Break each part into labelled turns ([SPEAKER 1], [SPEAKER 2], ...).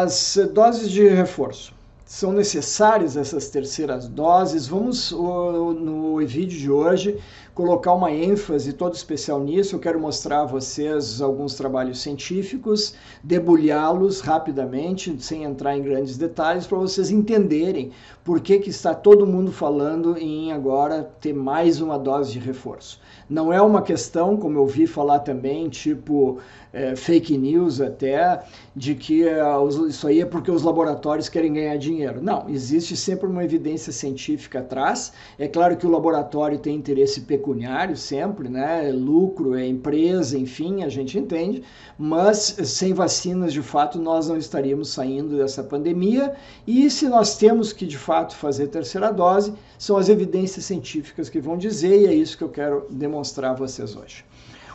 [SPEAKER 1] As doses de reforço. São necessárias essas terceiras doses? Vamos, no vídeo de hoje, colocar uma ênfase toda especial nisso. Eu quero mostrar a vocês alguns trabalhos científicos, debulhá-los rapidamente, sem entrar em grandes detalhes, para vocês entenderem por que está todo mundo falando em agora ter mais uma dose de reforço. Não é uma questão, como eu vi falar também, tipo fake news até, de que isso aí é porque os laboratórios querem ganhar dinheiro. Não, existe sempre uma evidência científica atrás. É claro que o laboratório tem interesse pecuniário sempre, né? Lucro, é empresa, enfim, a gente entende, mas sem vacinas, de fato, nós não estaríamos saindo dessa pandemia. E se nós temos que, de fato, fazer terceira dose, são as evidências científicas que vão dizer, e é isso que eu quero demonstrar a vocês hoje.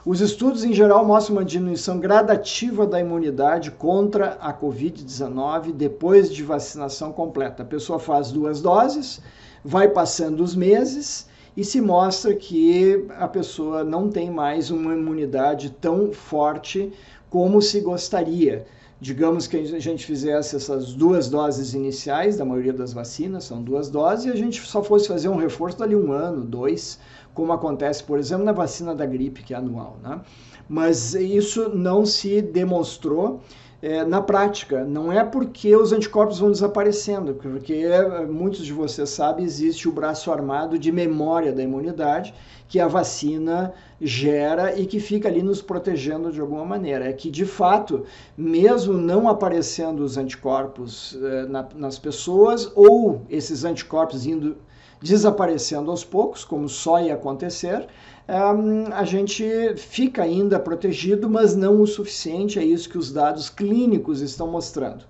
[SPEAKER 1] Os estudos, em geral, mostram uma diminuição gradativa da imunidade contra a Covid-19 depois de vacinação completa. A pessoa faz 2 doses, vai passando os meses e se mostra que a pessoa não tem mais uma imunidade tão forte como se gostaria. Digamos que a gente fizesse essas 2 doses iniciais, da maioria das vacinas, são 2 doses, e a gente só fosse fazer um reforço dali 1 ano, 2, como acontece, por exemplo, na vacina da gripe, que é anual, né? Mas isso não se demonstrou na prática. Não é porque os anticorpos vão desaparecendo, porque muitos de vocês sabem, existe o braço armado de memória da imunidade, que a vacina gera e que fica ali nos protegendo de alguma maneira. É que, de fato, mesmo não aparecendo os anticorpos nas pessoas, ou esses anticorpos indo desaparecendo aos poucos, como só ia acontecer, a gente fica ainda protegido, mas não o suficiente. É isso que os dados clínicos estão mostrando.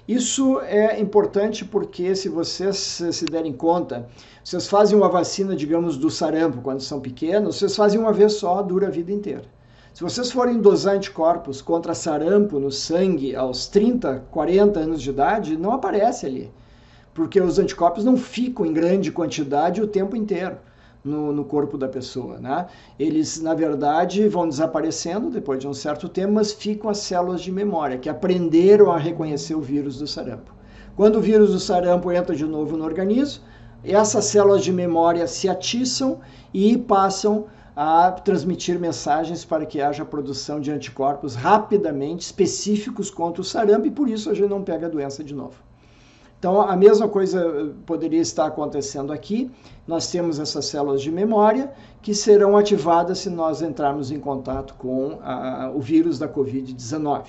[SPEAKER 1] Isso é importante porque, se vocês se derem conta, vocês fazem uma vacina, digamos, do sarampo quando são pequenos, vocês fazem uma vez só, dura a vida inteira. Se vocês forem dosar anticorpos contra sarampo no sangue aos 30, 40 anos de idade, não aparece ali, porque os anticorpos não ficam em grande quantidade o tempo inteiro no corpo da pessoa, né? Eles, na verdade, vão desaparecendo depois de um certo tempo, mas ficam as células de memória, que aprenderam a reconhecer o vírus do sarampo. Quando o vírus do sarampo entra de novo no organismo, essas células de memória se atiçam e passam a transmitir mensagens para que haja produção de anticorpos rapidamente específicos contra o sarampo, e por isso a gente não pega a doença de novo. Então, a mesma coisa poderia estar acontecendo aqui. Nós temos essas células de memória que serão ativadas se nós entrarmos em contato com o vírus da Covid-19.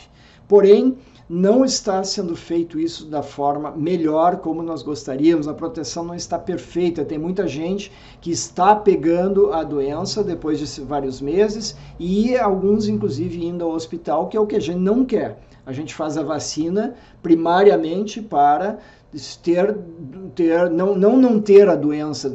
[SPEAKER 1] Porém, não está sendo feito isso da forma melhor como nós gostaríamos. A proteção não está perfeita. Tem muita gente que está pegando a doença depois de vários meses e alguns, inclusive, indo ao hospital, que é o que a gente não quer. A gente faz a vacina primariamente para não ter a doença,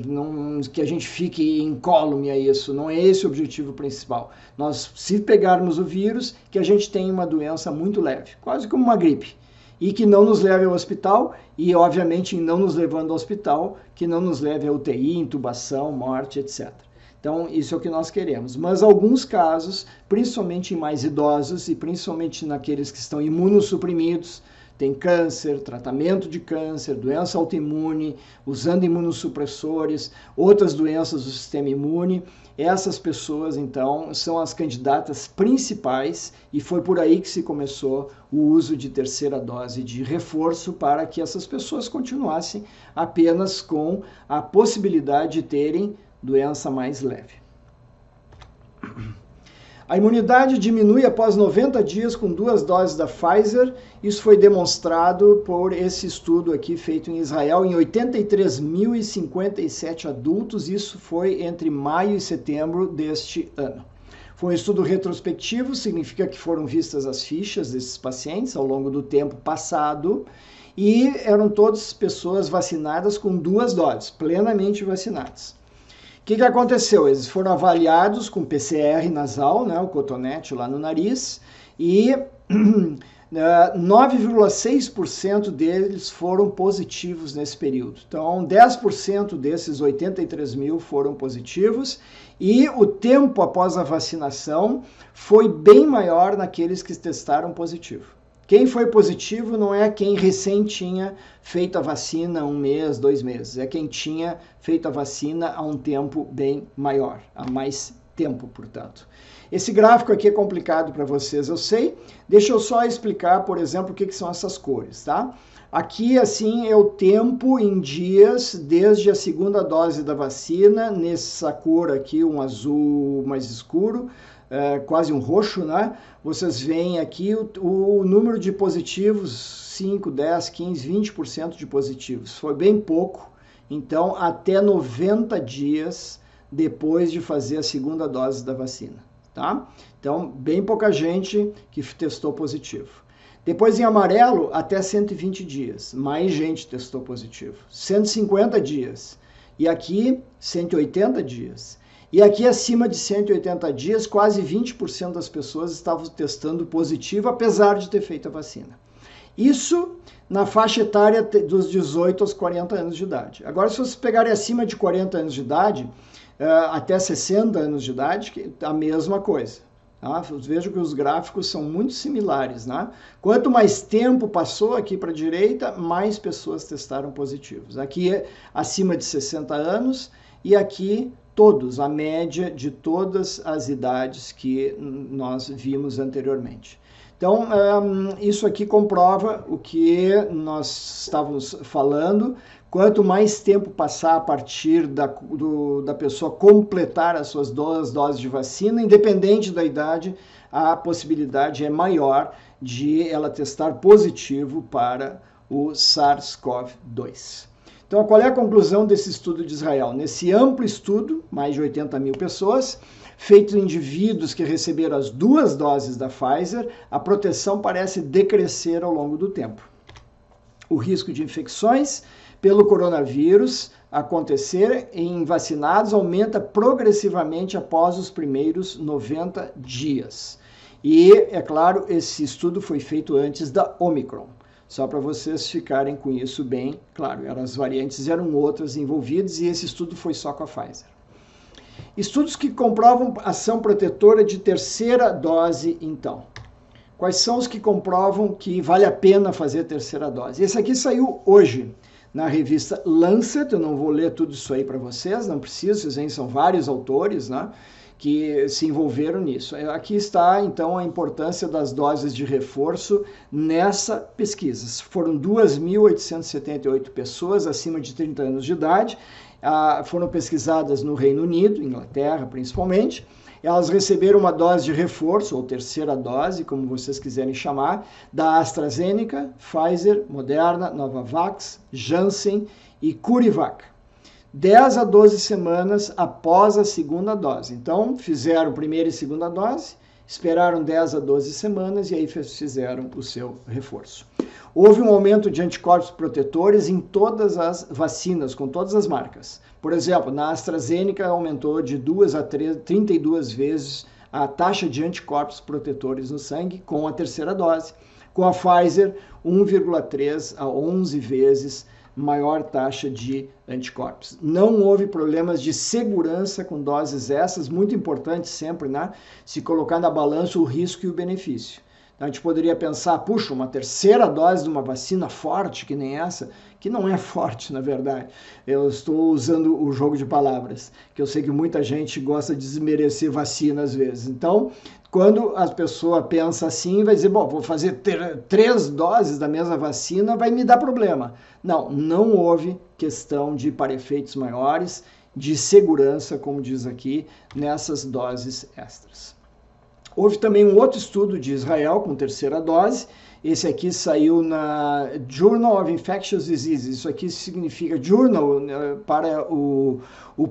[SPEAKER 1] que a gente fique incólume a isso. Não é esse o objetivo principal. Nós, se pegarmos o vírus, que a gente tenha uma doença muito leve, quase como uma gripe, e que não nos leve ao hospital, e obviamente, não nos levando ao hospital, que não nos leve a UTI, intubação, morte, etc. Então, isso é o que nós queremos. Mas alguns casos, principalmente em mais idosos e principalmente naqueles que estão imunossuprimidos, tem câncer, tratamento de câncer, doença autoimune, usando imunossupressores, outras doenças do sistema imune, essas pessoas, então, são as candidatas principais, e foi por aí que se começou o uso de terceira dose de reforço para que essas pessoas continuassem apenas com a possibilidade de terem doença mais leve. A imunidade diminui após 90 dias com 2 doses da Pfizer. Isso foi demonstrado por esse estudo aqui feito em Israel em 83.057 adultos. Isso foi entre maio e setembro deste ano. Foi um estudo retrospectivo, significa que foram vistas as fichas desses pacientes ao longo do tempo passado e eram todas pessoas vacinadas com 2 doses, plenamente vacinadas. O que aconteceu? Eles foram avaliados com PCR nasal, né, o cotonete lá no nariz, e 9,6% deles foram positivos nesse período. Então, 10% desses 83 mil foram positivos, e o tempo após a vacinação foi bem maior naqueles que testaram positivo. Quem foi positivo não é quem recém tinha feito a vacina 1 mês, 2 meses. É quem tinha feito a vacina há um tempo bem maior, há mais tempo, portanto. Esse gráfico aqui é complicado para vocês, eu sei. Deixa eu só explicar, por exemplo, o que são essas cores, tá? Aqui, assim, é o tempo em dias desde a segunda dose da vacina, nessa cor aqui, um azul mais escuro, quase um roxo, né? Vocês veem aqui o número de positivos, 5, 10, 15, 20% de positivos. Foi bem pouco, então até 90 dias depois de fazer a segunda dose da vacina, tá? Então, bem pouca gente que testou positivo. Depois em amarelo, até 120 dias, mais gente testou positivo. 150 dias. E aqui, 180 dias. E aqui acima de 180 dias, quase 20% das pessoas estavam testando positivo, apesar de ter feito a vacina. Isso na faixa etária dos 18 aos 40 anos de idade. Agora, se vocês pegarem acima de 40 anos de idade, até 60 anos de idade, a mesma coisa. Tá? Vejo que os gráficos são muito similares, né? Quanto mais tempo passou aqui para a direita, mais pessoas testaram positivos. Aqui é acima de 60 anos e aqui todos, a média de todas as idades que nós vimos anteriormente. Então, isso aqui comprova o que nós estávamos falando. Quanto mais tempo passar a partir da pessoa completar as suas 2 doses de vacina, independente da idade, a possibilidade é maior de ela testar positivo para o SARS-CoV-2. Então, qual é a conclusão desse estudo de Israel? Nesse amplo estudo, mais de 80 mil pessoas, feito em indivíduos que receberam as 2 doses da Pfizer, a proteção parece decrescer ao longo do tempo. O risco de infecções pelo coronavírus acontecer em vacinados aumenta progressivamente após os primeiros 90 dias. E, é claro, esse estudo foi feito antes da Omicron. Só para vocês ficarem com isso bem claro. As variantes eram outras envolvidas e esse estudo foi só com a Pfizer. Estudos que comprovam ação protetora de terceira dose, então. Quais são os que comprovam que vale a pena fazer a terceira dose? Esse aqui saiu hoje na revista Lancet. Eu não vou ler tudo isso aí para vocês, não preciso, vocês veem, são vários autores, né, que se envolveram nisso. Aqui está, então, a importância das doses de reforço nessa pesquisa. Foram 2.878 pessoas acima de 30 anos de idade, foram pesquisadas no Reino Unido, Inglaterra principalmente. Elas receberam uma dose de reforço, ou terceira dose, como vocês quiserem chamar, da AstraZeneca, Pfizer, Moderna, Novavax, Janssen e CureVac. 10 a 12 semanas após a segunda dose. Então, fizeram primeira e segunda dose, esperaram 10 a 12 semanas e aí fizeram o seu reforço. Houve um aumento de anticorpos protetores em todas as vacinas, com todas as marcas. Por exemplo, na AstraZeneca aumentou de 2 a 32 vezes a taxa de anticorpos protetores no sangue com a terceira dose. Com a Pfizer, 1,3 a 11 vezes maior taxa de anticorpos. Não houve problemas de segurança com doses essas, muito importante sempre, né? Se colocar na balança o risco e o benefício. Então, a gente poderia pensar, puxa, uma terceira dose de uma vacina forte que nem essa, que não é forte, na verdade. Eu estou usando o jogo de palavras, que eu sei que muita gente gosta de desmerecer vacina às vezes. Então, quando a pessoa pensa assim, vai dizer, bom, vou fazer 3 doses da mesma vacina, vai me dar problema. Não, não houve questão de para-efeitos maiores, de segurança, como diz aqui, nessas doses extras. Houve também um outro estudo de Israel com terceira dose. Esse aqui saiu na Journal of Infectious Diseases. Isso aqui significa journal, para o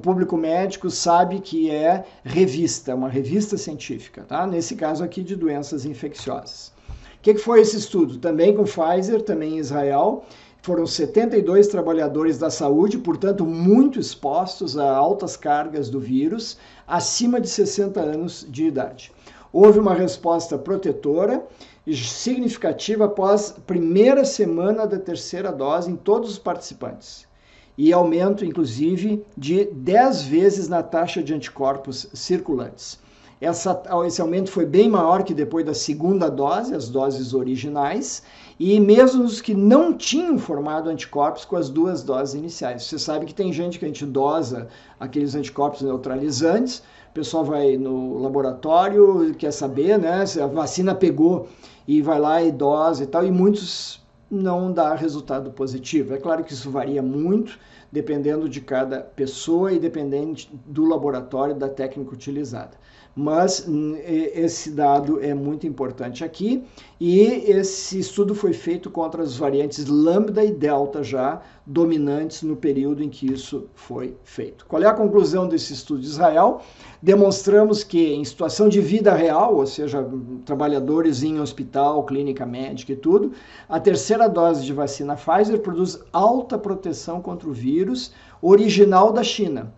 [SPEAKER 1] público médico, sabe que é revista, uma revista científica, tá? Nesse caso aqui de doenças infecciosas. O que foi esse estudo? Também com Pfizer, também em Israel. Foram 72 trabalhadores da saúde, portanto, muito expostos a altas cargas do vírus, acima de 60 anos de idade. Houve uma resposta protetora significativa após a primeira semana da terceira dose em todos os participantes. E aumento, inclusive, de 10 vezes na taxa de anticorpos circulantes. esse aumento foi bem maior que depois da segunda dose, as doses originais, e mesmo os que não tinham formado anticorpos com as 2 doses iniciais. Você sabe que tem gente que a gente dosa aqueles anticorpos neutralizantes, o pessoal vai no laboratório, quer saber, né, se a vacina pegou e vai lá e dosa e tal, e muitos não dá resultado positivo. É claro que isso varia muito, dependendo de cada pessoa e dependendo do laboratório, da técnica utilizada. Mas esse dado é muito importante aqui, e esse estudo foi feito contra as variantes lambda e delta já dominantes no período em que isso foi feito. Qual é a conclusão desse estudo de Israel? Demonstramos que em situação de vida real, ou seja, trabalhadores em hospital, clínica médica e tudo, a terceira dose de vacina Pfizer produz alta proteção contra o vírus original da China.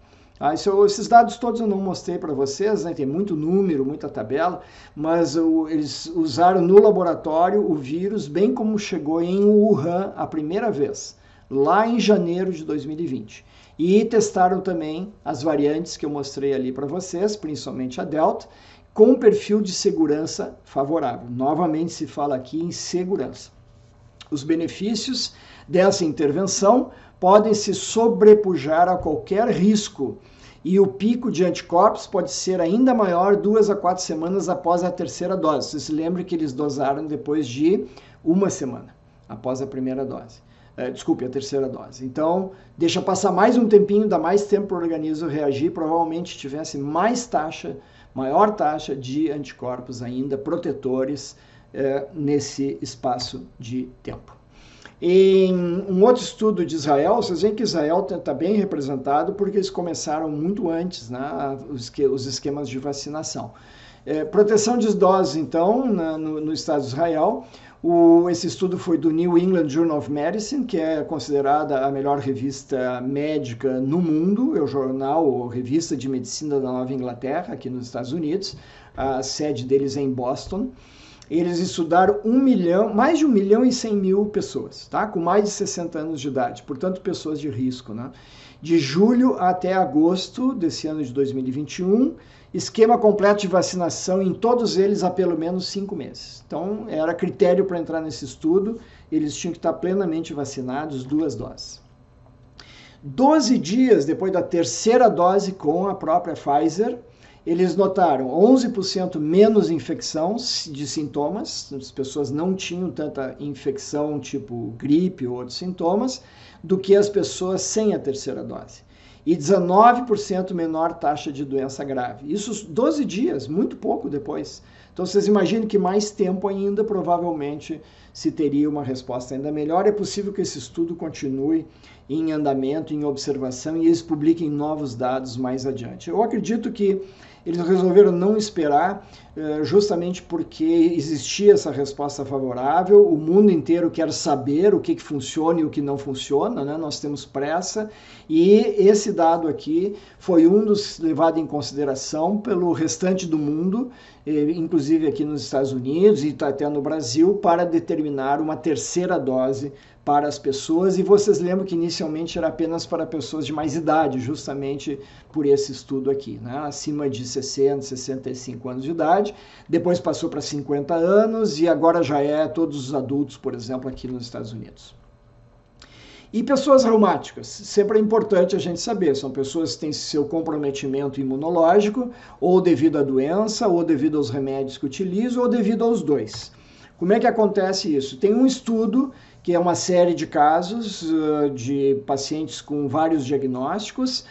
[SPEAKER 1] Esses dados todos eu não mostrei para vocês, né? Tem muito número, muita tabela, mas eles usaram no laboratório o vírus bem como chegou em Wuhan a primeira vez, lá em janeiro de 2020. E testaram também as variantes que eu mostrei ali para vocês, principalmente a Delta, com perfil de segurança favorável. Novamente se fala aqui em segurança. Os benefícios dessa intervenção podem se sobrepujar a qualquer risco, e o pico de anticorpos pode ser ainda maior 2 a 4 semanas após a terceira dose. Você se lembra que eles dosaram depois de 1 semana, após a primeira dose. A terceira dose. Então, deixa passar mais um tempinho, dá mais tempo para o organismo reagir, provavelmente tivesse maior taxa de anticorpos ainda, protetores, nesse espaço de tempo. Em um outro estudo de Israel, vocês veem que Israel está bem representado porque eles começaram muito antes, né, os esquemas de vacinação. Proteção de doses, então, no estado de Israel. Esse estudo foi do New England Journal of Medicine, que é considerada a melhor revista médica no mundo, é o jornal ou revista de medicina da Nova Inglaterra, aqui nos Estados Unidos. A sede deles é em Boston. Eles estudaram mais de 1.100.000 pessoas, tá? Com mais de 60 anos de idade, portanto, pessoas de risco, né? De julho até agosto desse ano de 2021, esquema completo de vacinação em todos eles há pelo menos 5 meses. Então, era critério para entrar nesse estudo, eles tinham que estar plenamente vacinados, 2 doses. 12 dias depois da terceira dose com a própria Pfizer, eles notaram 11% menos infecção de sintomas, as pessoas não tinham tanta infecção tipo gripe ou outros sintomas, do que as pessoas sem a terceira dose. E 19% menor taxa de doença grave. Isso 12 dias, muito pouco depois. Então vocês imaginem que mais tempo ainda, provavelmente, se teria uma resposta ainda melhor. É possível que esse estudo continue em andamento, em observação, e eles publiquem novos dados mais adiante. Eu acredito que eles resolveram não esperar, justamente porque existia essa resposta favorável. O mundo inteiro quer saber o que funciona e o que não funciona, né? Nós temos pressa, e esse dado aqui foi um dos levados em consideração pelo restante do mundo, inclusive aqui nos Estados Unidos e até no Brasil, para determinar uma terceira dose para as pessoas. E vocês lembram que inicialmente era apenas para pessoas de mais idade, justamente por esse estudo aqui, né? Acima de 60, 65 anos de idade, depois passou para 50 anos e agora já é todos os adultos, por exemplo, aqui nos Estados Unidos. E pessoas reumáticas, sempre é importante a gente saber, são pessoas que têm seu comprometimento imunológico, ou devido à doença, ou devido aos remédios que utilizam, ou devido aos dois. Como é que acontece isso? Tem um estudo que é uma série de casos de pacientes com vários diagnósticos.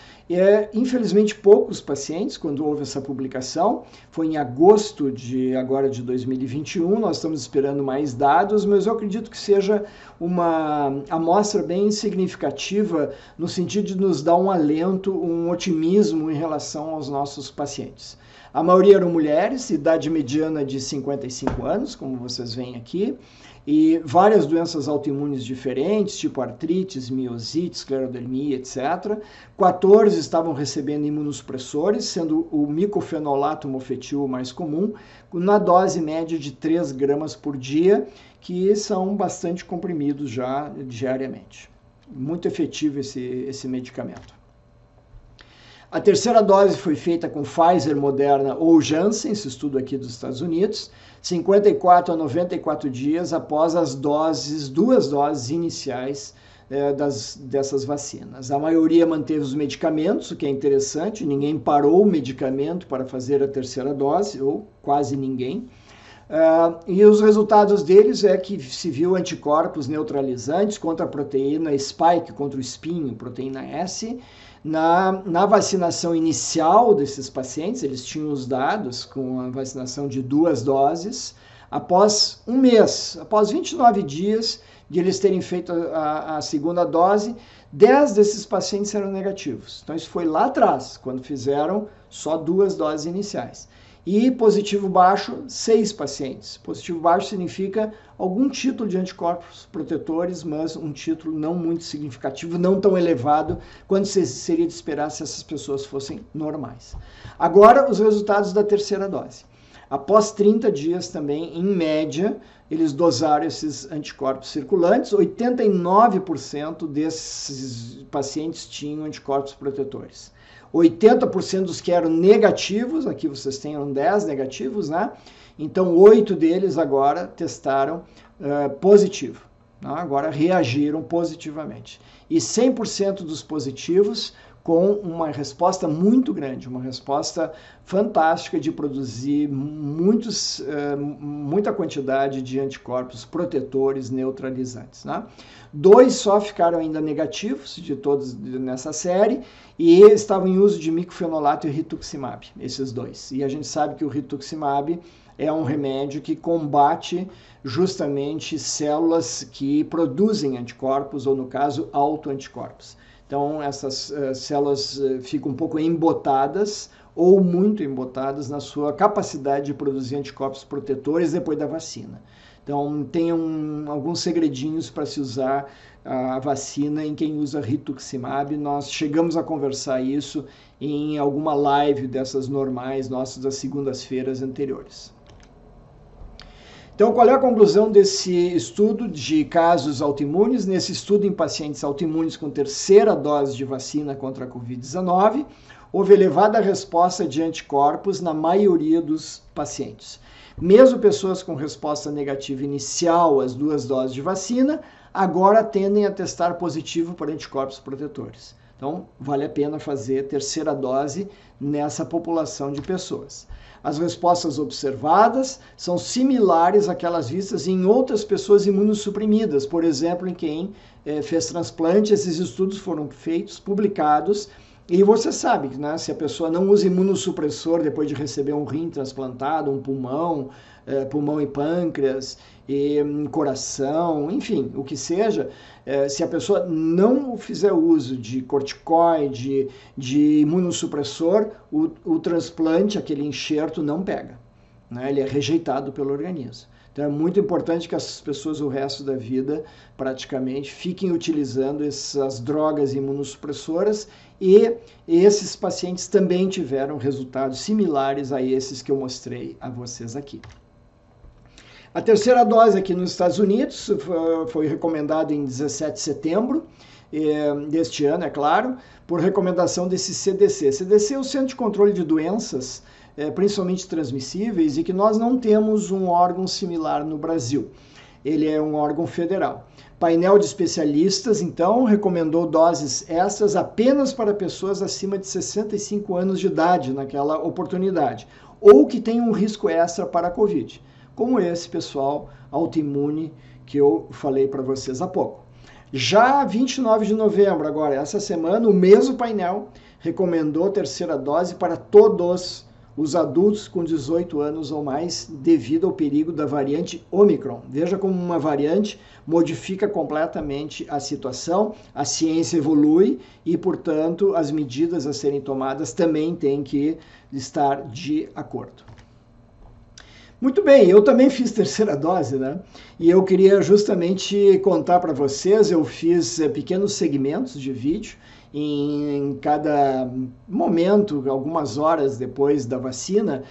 [SPEAKER 1] Infelizmente, poucos pacientes, quando houve essa publicação, foi em agosto de 2021, nós estamos esperando mais dados, mas eu acredito que seja uma amostra bem significativa no sentido de nos dar um alento, um otimismo em relação aos nossos pacientes. A maioria eram mulheres, idade mediana de 55 anos, como vocês veem aqui, e várias doenças autoimunes diferentes, tipo artrites, miosite, esclerodermia, etc. 14 estavam recebendo imunossupressores, sendo o micofenolato mofetil o mais comum, na dose média de 3 gramas por dia, que são bastante comprimidos já diariamente. Muito efetivo esse medicamento. A terceira dose foi feita com Pfizer, Moderna ou Janssen, esse estudo aqui dos Estados Unidos, 54 a 94 dias após as duas doses iniciais dessas vacinas. A maioria manteve os medicamentos, o que é interessante, ninguém parou o medicamento para fazer a terceira dose, ou quase ninguém. E os resultados deles é que se viu anticorpos neutralizantes contra a proteína spike, contra o espinho, proteína S. Na vacinação inicial desses pacientes, eles tinham os dados com a vacinação de 2 doses, após um mês, após 29 dias de eles terem feito a segunda dose, 10 desses pacientes eram negativos. Então isso foi lá atrás, quando fizeram só 2 doses iniciais. E positivo baixo, 6 pacientes. Positivo baixo significa algum título de anticorpos protetores, mas um título não muito significativo, não tão elevado quanto seria de esperar se essas pessoas fossem normais. Agora, os resultados da terceira dose. Após 30 dias também, em média, eles dosaram esses anticorpos circulantes, 89% desses pacientes tinham anticorpos protetores. 80% dos que eram negativos, aqui vocês têm 10 negativos, né? Então 8 deles agora testaram positivo, né? Agora reagiram positivamente. E 100% dos positivos com uma resposta muito grande, uma resposta fantástica de produzir muita quantidade de anticorpos protetores neutralizantes, né? 2 só ficaram ainda negativos de todos nessa série e estavam em uso de miclofenolato e rituximab, esses 2. E a gente sabe que o rituximab é um remédio que combate justamente células que produzem anticorpos, ou no caso, autoanticorpos. Então, essas células ficam um pouco embotadas ou muito embotadas na sua capacidade de produzir anticorpos protetores depois da vacina. Então, tem alguns segredinhos para se usar a vacina em quem usa rituximab. Nós chegamos a conversar isso em alguma live dessas normais nossas das segundas-feiras anteriores. Então, qual é a conclusão desse estudo de casos autoimunes? Nesse estudo em pacientes autoimunes com terceira dose de vacina contra a Covid-19, houve elevada resposta de anticorpos na maioria dos pacientes. Mesmo pessoas com resposta negativa inicial às 2 doses de vacina, agora tendem a testar positivo para anticorpos protetores. Então, vale a pena fazer terceira dose nessa população de pessoas. As respostas observadas são similares àquelas vistas em outras pessoas imunossuprimidas, por exemplo, em quem fez transplante. Esses estudos foram feitos, publicados, e você sabe, né, se a pessoa não usa imunossupressor depois de receber um rim transplantado, um pulmão, pulmão e pâncreas, e coração, enfim, o que seja, se a pessoa não fizer uso de corticoide, de imunossupressor, o transplante, aquele enxerto, não pega, né? Ele é rejeitado pelo organismo. Então é muito importante que as pessoas o resto da vida praticamente fiquem utilizando essas drogas imunossupressoras, e esses pacientes também tiveram resultados similares a esses que eu mostrei a vocês aqui. A terceira dose aqui nos Estados Unidos foi recomendada em 17 de setembro deste ano, é claro, por recomendação desse CDC. CDC é o Centro de Controle de Doenças, principalmente transmissíveis, e que nós não temos um órgão similar no Brasil. Ele é um órgão federal. Painel de especialistas, então, recomendou doses extras apenas para pessoas acima de 65 anos de idade naquela oportunidade, ou que tenham um risco extra para a Covid, como esse pessoal autoimune que eu falei para vocês há pouco. Já 29 de novembro, agora, essa semana, o mesmo painel recomendou terceira dose para todos os adultos com 18 anos ou mais, devido ao perigo da variante Omicron. Veja como uma variante modifica completamente a situação, a ciência evolui e, portanto, as medidas a serem tomadas também têm que estar de acordo. Muito bem, eu também fiz terceira dose, né? E eu queria justamente contar para vocês, eu fiz pequenos segmentos de vídeo em cada momento, algumas horas depois da vacina,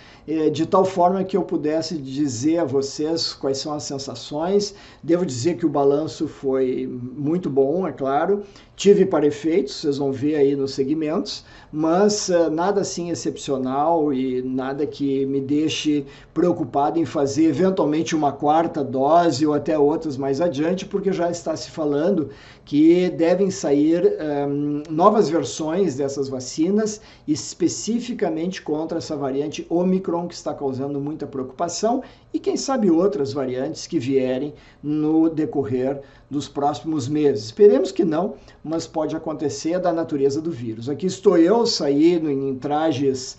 [SPEAKER 1] de tal forma que eu pudesse dizer a vocês quais são as sensações. Devo dizer que o balanço foi muito bom, é claro. tive para efeitos, vocês vão ver aí nos segmentos, mas nada assim excepcional e nada que me deixe preocupado em fazer eventualmente uma quarta dose ou até outras mais adiante, porque já está se falando que devem sair novas versões dessas vacinas, especificamente contra essa variante Omicron, que está causando muita preocupação, e quem sabe outras variantes que vierem no decorrer dos próximos meses. Esperemos que não, mas pode acontecer, da natureza do vírus. Aqui estou eu, saí em trajes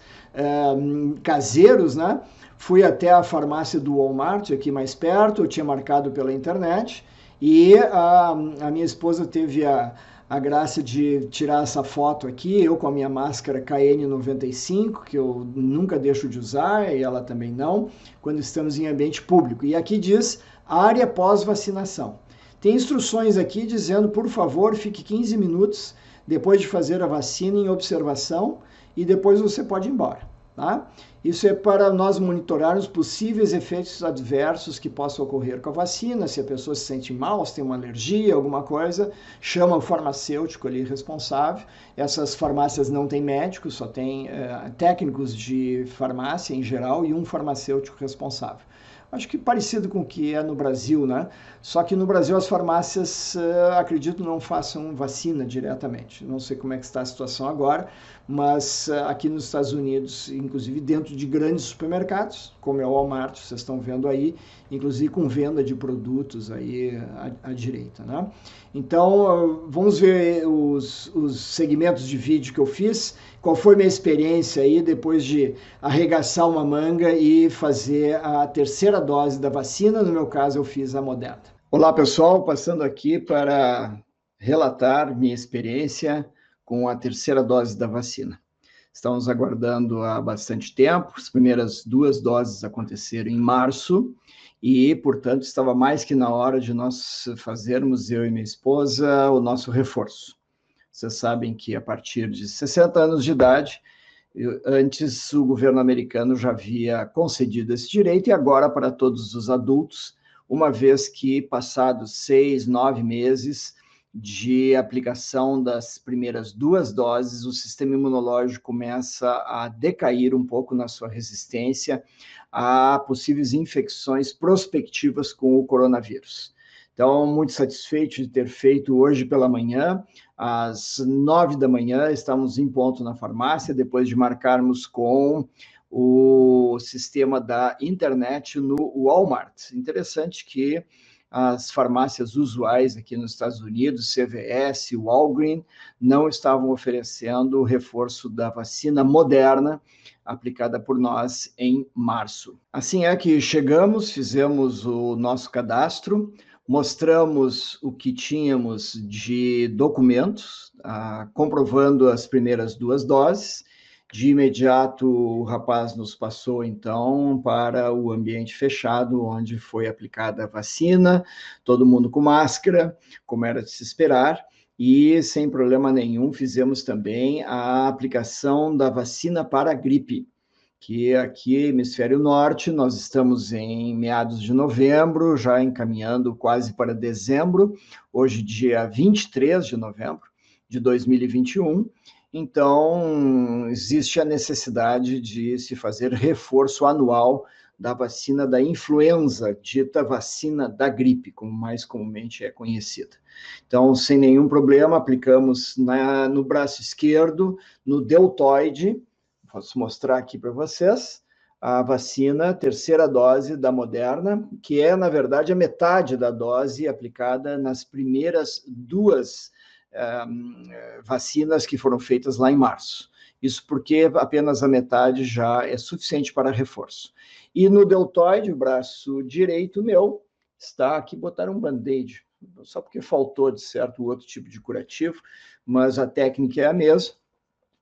[SPEAKER 1] caseiros, né? Fui até a farmácia do Walmart, aqui mais perto, eu tinha marcado pela internet, e a minha esposa teve a graça de tirar essa foto aqui, eu com a minha máscara KN95, que eu nunca deixo de usar, e ela também não, quando estamos em ambiente público. E aqui diz área pós-vacinação. Tem instruções aqui dizendo, por favor, fique 15 minutos depois de fazer a vacina em observação e depois você pode ir embora, tá? Isso é para nós monitorarmos possíveis efeitos adversos que possam ocorrer com a vacina, se a pessoa se sente mal, se tem uma alergia, alguma coisa, chama o farmacêutico ali responsável. Essas farmácias não têm médicos, só tem técnicos de farmácia em geral e um farmacêutico responsável. Acho que parecido com o que é no Brasil, né? Só que no Brasil as farmácias, acredito, não façam vacina diretamente. Não sei como é que está a situação agora, mas aqui nos Estados Unidos, inclusive dentro de grandes supermercados, como é o Walmart, vocês estão vendo aí, inclusive com venda de produtos aí à direita, né? Então, vamos ver os segmentos de vídeo que eu fiz, qual foi minha experiência aí depois de arregaçar uma manga e fazer a terceira dose da vacina. No meu caso, eu fiz a Moderna. Olá, pessoal, passando aqui para relatar minha experiência com a terceira dose da vacina. Estamos aguardando há bastante tempo, as primeiras 2 doses aconteceram em março e, portanto, estava mais que na hora de nós fazermos, eu e minha esposa, o nosso reforço. Vocês sabem que a partir de 60 anos de idade, antes o governo americano já havia concedido esse direito e agora para todos os adultos, uma vez que passados 6, 9 meses de aplicação das primeiras 2 doses, o sistema imunológico começa a decair um pouco na sua resistência a possíveis infecções prospectivas com o coronavírus. Então, muito satisfeito de ter feito hoje pela manhã, às 9 da manhã, estamos em ponto na farmácia, depois de marcarmos com o sistema da internet no Walmart. Interessante que as farmácias usuais aqui nos Estados Unidos, CVS, Walgreens, não estavam oferecendo o reforço da vacina Moderna, aplicada por nós em março. Assim é que chegamos, fizemos o nosso cadastro, mostramos o que tínhamos de documentos, comprovando as primeiras 2 doses. De imediato, o rapaz nos passou, então, para o ambiente fechado, onde foi aplicada a vacina, todo mundo com máscara, como era de se esperar, e, sem problema nenhum, fizemos também a aplicação da vacina para a gripe, que aqui, hemisfério norte, nós estamos em meados de novembro, já encaminhando quase para dezembro, hoje dia 23 de novembro de 2021, então existe a necessidade de se fazer reforço anual da vacina da influenza, dita vacina da gripe, como mais comumente é conhecida. Então, sem nenhum problema, aplicamos no braço esquerdo, no deltoide. Posso mostrar aqui para vocês a vacina, terceira dose da Moderna, que é, na verdade, a metade da dose aplicada nas primeiras 2 vacinas que foram feitas lá em março. Isso porque apenas a metade já é suficiente para reforço. E no deltoide, o braço direito meu, está aqui, botaram um band-aid, só porque faltou, de certo, outro tipo de curativo, mas a técnica é a mesma,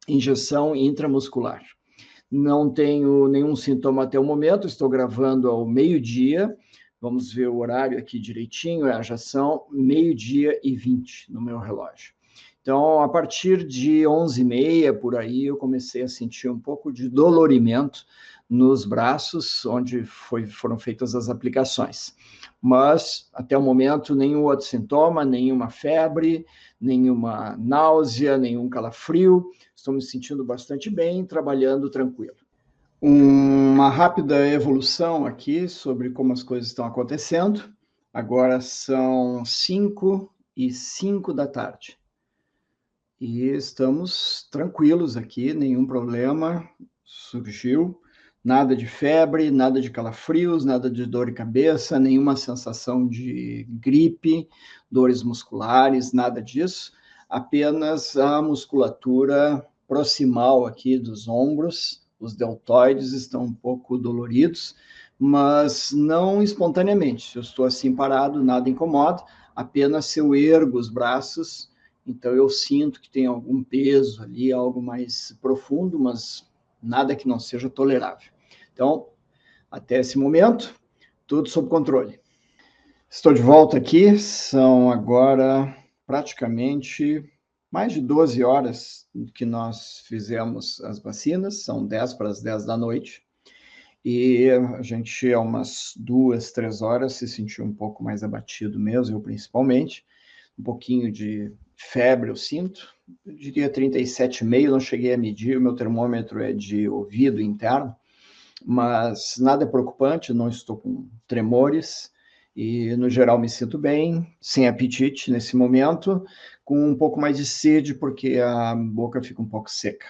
[SPEAKER 1] injeção intramuscular. Não tenho nenhum sintoma até o momento, estou gravando ao meio-dia, vamos ver o horário aqui direitinho, já são 12h20 no meu relógio. Então, a partir de 11h30, por aí, eu comecei a sentir um pouco de dolorimento nos braços, onde foram feitas as aplicações. Mas, até o momento, nenhum outro sintoma, nenhuma febre, nenhuma náusea, nenhum calafrio, estou me sentindo bastante bem, trabalhando tranquilo. Uma rápida evolução aqui sobre como as coisas estão acontecendo. Agora são 5h05 da tarde. E estamos tranquilos aqui, nenhum problema surgiu. Nada de febre, nada de calafrios, nada de dor de cabeça, nenhuma sensação de gripe, dores musculares, nada disso. Apenas a musculatura proximal aqui dos ombros, os deltoides estão um pouco doloridos, mas não espontaneamente. Se eu estou assim parado, nada incomoda, apenas se eu ergo os braços, então eu sinto que tem algum peso ali, algo mais profundo, mas nada que não seja tolerável. Então, até esse momento, tudo sob controle. Estou de volta aqui, são agora praticamente mais de 12 horas que nós fizemos as vacinas, são 10 para as 10 da noite, e a gente, há umas 2, 3 horas, se sentiu um pouco mais abatido mesmo, eu principalmente, um pouquinho de febre eu sinto, eu diria 37,5, não cheguei a medir, o meu termômetro é de ouvido interno, mas nada é preocupante, não estou com tremores, e no geral me sinto bem, sem apetite nesse momento, com um pouco mais de sede, porque a boca fica um pouco seca.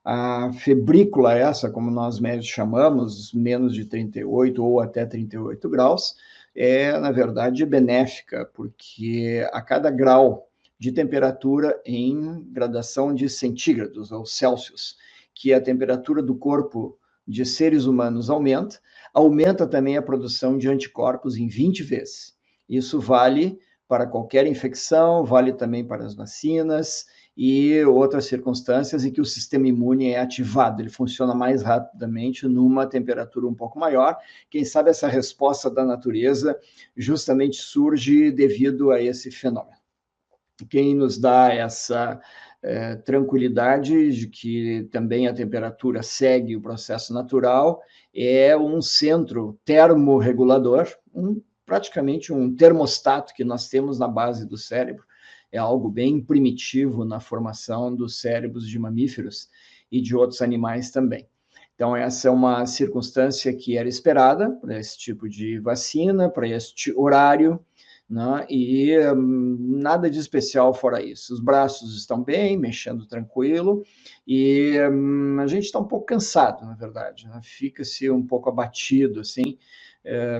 [SPEAKER 1] A febrícula essa, como nós médicos chamamos, menos de 38 ou até 38 graus, é, na verdade, benéfica, porque a cada grau de temperatura em gradação de centígrados ou Celsius, que a temperatura do corpo de seres humanos aumenta também a produção de anticorpos em 20 vezes. Isso vale para qualquer infecção, vale também para as vacinas e outras circunstâncias em que o sistema imune é ativado, ele funciona mais rapidamente numa temperatura um pouco maior. Quem sabe essa resposta da natureza justamente surge devido a esse fenômeno. Quem nos dá essa tranquilidade de que também a temperatura segue o processo natural é um centro termorregulador, praticamente um termostato que nós temos na base do cérebro. É algo bem primitivo na formação dos cérebros de mamíferos e de outros animais também. Então, essa é uma circunstância que era esperada para esse tipo de vacina, para este horário, né? E nada de especial fora isso. Os braços estão bem, mexendo tranquilo, e a gente está um pouco cansado, na verdade, né? Fica-se um pouco abatido, assim,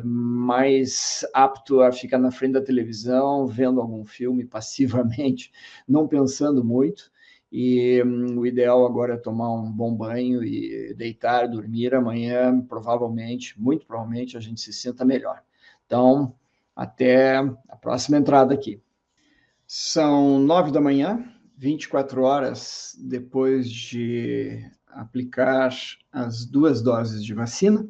[SPEAKER 1] mais apto a ficar na frente da televisão, vendo algum filme passivamente, não pensando muito, e o ideal agora é tomar um bom banho e deitar, dormir. Amanhã, provavelmente, muito provavelmente, a gente se sinta melhor. Então, até a próxima entrada aqui. São 9 da manhã, 24 horas depois de aplicar as 2 doses de vacina,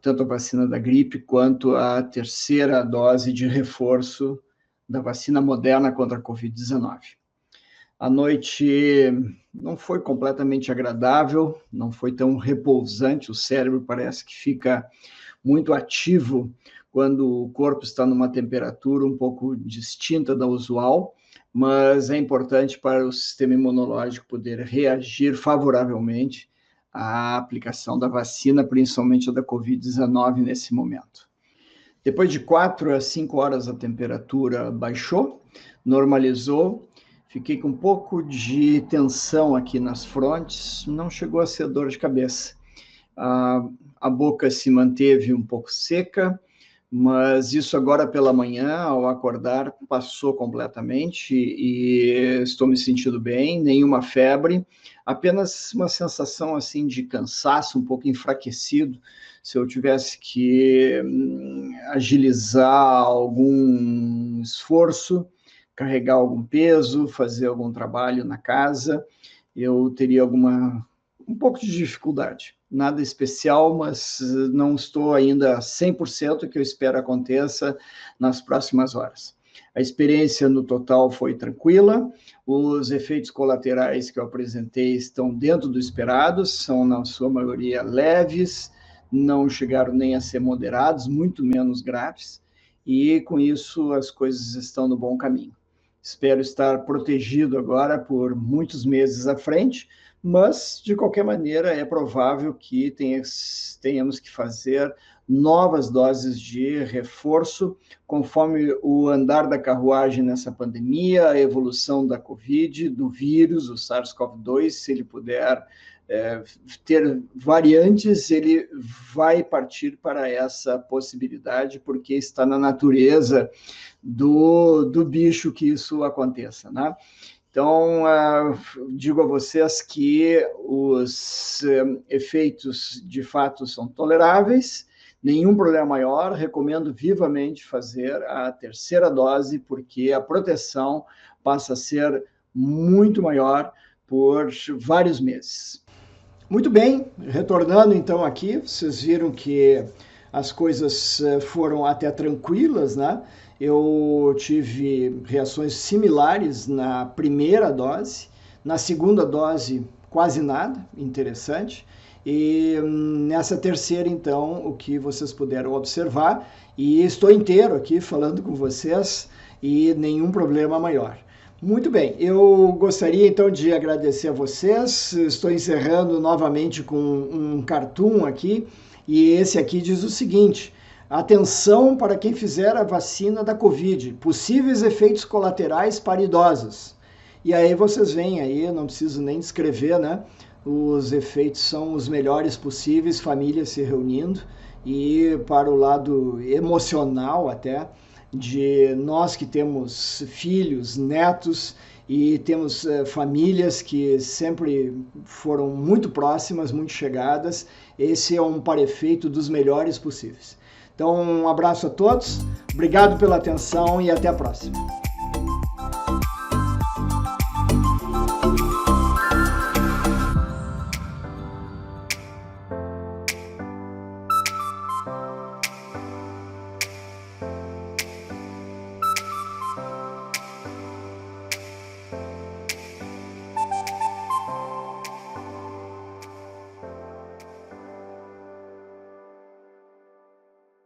[SPEAKER 1] tanto a vacina da gripe quanto a terceira dose de reforço da vacina Moderna contra a Covid-19. A noite não foi completamente agradável, não foi tão repousante, o cérebro parece que fica muito ativo quando o corpo está numa temperatura um pouco distinta da usual, mas é importante para o sistema imunológico poder reagir favoravelmente à aplicação da vacina, principalmente a da Covid-19 nesse momento. Depois de 4 a 5 horas a temperatura baixou, normalizou, fiquei com um pouco de tensão aqui nas frontes, não chegou a ser dor de cabeça. A boca se manteve um pouco seca, mas isso agora pela manhã, ao acordar, passou completamente e estou me sentindo bem, nenhuma febre, apenas uma sensação assim de cansaço, um pouco enfraquecido. Se eu tivesse que agilizar algum esforço, carregar algum peso, fazer algum trabalho na casa, eu teria um pouco de dificuldade. Nada especial, mas não estou ainda 100% que eu espero aconteça nas próximas horas. A experiência no total foi tranquila, os efeitos colaterais que eu apresentei estão dentro do esperado, são na sua maioria leves, não chegaram nem a ser moderados, muito menos graves, e com isso as coisas estão no bom caminho. Espero estar protegido agora por muitos meses à frente, mas, de qualquer maneira, é provável que tenhamos que fazer novas doses de reforço, conforme o andar da carruagem nessa pandemia, a evolução da Covid, do vírus, o SARS-CoV-2, se ele puder ter variantes, ele vai partir para essa possibilidade, porque está na natureza do bicho que isso aconteça, né? Então, digo a vocês que os efeitos, de fato, são toleráveis, nenhum problema maior, recomendo vivamente fazer a terceira dose, porque a proteção passa a ser muito maior por vários meses. Muito bem, retornando então aqui, vocês viram que as coisas foram até tranquilas, né? Eu tive reações similares na primeira dose, na segunda dose quase nada, interessante. E nessa terceira, então, o que vocês puderam observar, e estou inteiro aqui falando com vocês e nenhum problema maior. Muito bem, eu gostaria então de agradecer a vocês. Estou encerrando novamente com um cartoon aqui, e esse aqui diz o seguinte: atenção para quem fizer a vacina da Covid, possíveis efeitos colaterais para idosos. E aí vocês veem aí, não preciso nem descrever, né? Os efeitos são os melhores possíveis, famílias se reunindo, e para o lado emocional até, de nós que temos filhos, netos e temos famílias que sempre foram muito próximas, muito chegadas, esse é um par-efeito dos melhores possíveis. Então, um abraço a todos, obrigado pela atenção e até a próxima.